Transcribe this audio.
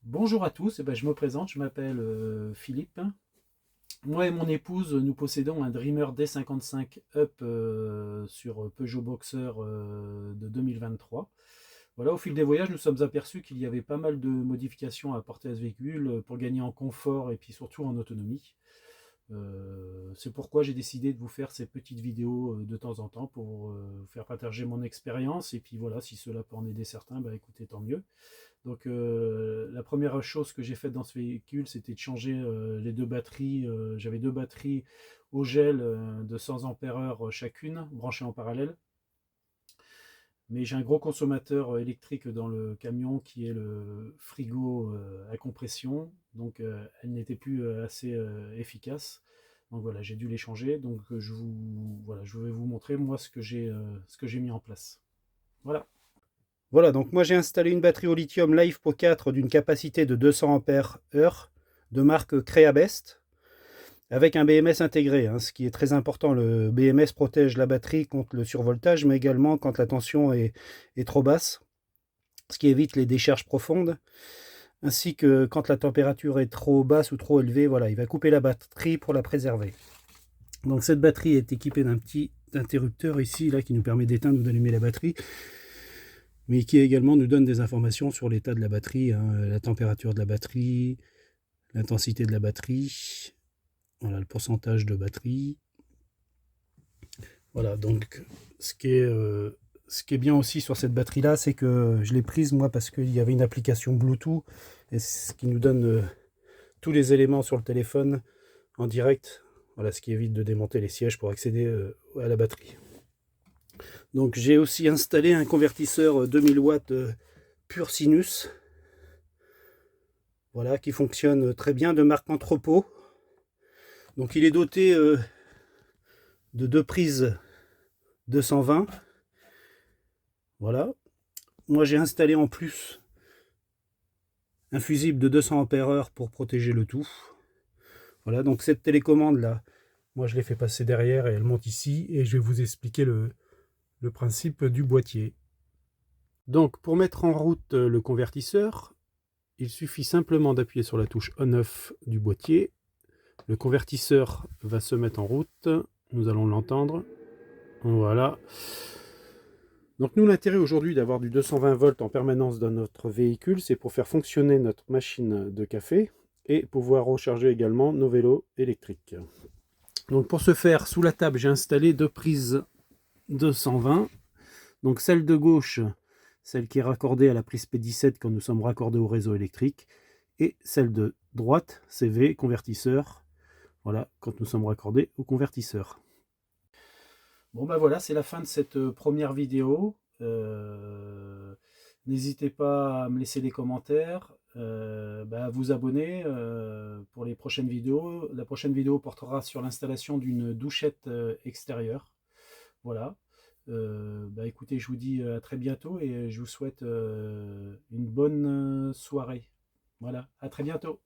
Bonjour à tous, je me présente, je m'appelle Philippe. Moi et mon épouse, nous possédons un Dreamer D55 Up sur Peugeot Boxer de 2023. Voilà, au fil des voyages, nous sommes aperçus qu'il y avait pas mal de modifications à apporter à ce véhicule pour gagner en confort et puis surtout en autonomie. C'est pourquoi j'ai décidé de vous faire ces petites vidéos de temps en temps pour vous faire partager mon expérience. Et puis voilà, si cela peut en aider certains, écoutez, tant mieux. Donc la première chose que j'ai faite dans ce véhicule, c'était de changer les deux batteries. J'avais deux batteries au gel de 100 ampères chacune, branchées en parallèle. Mais j'ai un gros consommateur électrique dans le camion qui est le frigo à compression. Donc elle n'était plus assez efficace. Donc voilà, j'ai dû les changer. Donc voilà, je vais vous montrer moi ce que j'ai mis en place. Voilà. Voilà, donc moi j'ai installé une batterie au lithium LiFePro 4 d'une capacité de 200 ampères heure de marque Creabest avec un BMS intégré, ce qui est très important. Le BMS protège la batterie contre le survoltage, mais également quand la tension est trop basse, ce qui évite les décharges profondes, ainsi que quand la température est trop basse ou trop élevée, voilà, il va couper la batterie pour la préserver. Donc cette batterie est équipée d'un petit interrupteur ici, là, qui nous permet d'éteindre ou d'allumer la batterie, mais qui également nous donne des informations sur l'état de la batterie, la température de la batterie, l'intensité de la batterie, voilà, le pourcentage de batterie. Voilà, donc ce qui est bien aussi sur cette batterie là, c'est que je l'ai prise moi parce qu'il y avait une application Bluetooth, et ce qui nous donne tous les éléments sur le téléphone en direct, voilà, ce qui évite de démonter les sièges pour accéder à la batterie. Donc j'ai aussi installé un convertisseur 2000 watts Pure Sinus, voilà, qui fonctionne très bien, de marque Entrepôt. Donc il est doté de deux prises 220. Voilà. Moi j'ai installé en plus un fusible de 200 ampères pour protéger le tout. Voilà, donc cette télécommande là, moi je l'ai fait passer derrière et elle monte ici, et je vais vous expliquer le principe du boîtier. Donc pour mettre en route le convertisseur, il suffit simplement d'appuyer sur la touche on-off du boîtier. Le convertisseur va se mettre en route, nous allons l'entendre. Voilà. Donc nous, l'intérêt aujourd'hui d'avoir du 220 volts en permanence dans notre véhicule, c'est pour faire fonctionner notre machine de café et pouvoir recharger également nos vélos électriques. Donc pour ce faire, sous la table, j'ai installé deux prises 220. Donc celle de gauche, celle qui est raccordée à la prise P17 quand nous sommes raccordés au réseau électrique, et celle de droite, CV, convertisseur, voilà, quand nous sommes raccordés au convertisseur. Bon voilà, c'est la fin de cette première vidéo. N'hésitez pas à me laisser des commentaires, à vous abonner pour les prochaines vidéos. La prochaine vidéo portera sur l'installation d'une douchette extérieure. Voilà. Écoutez, je vous dis à très bientôt et je vous souhaite une bonne soirée. Voilà, à très bientôt.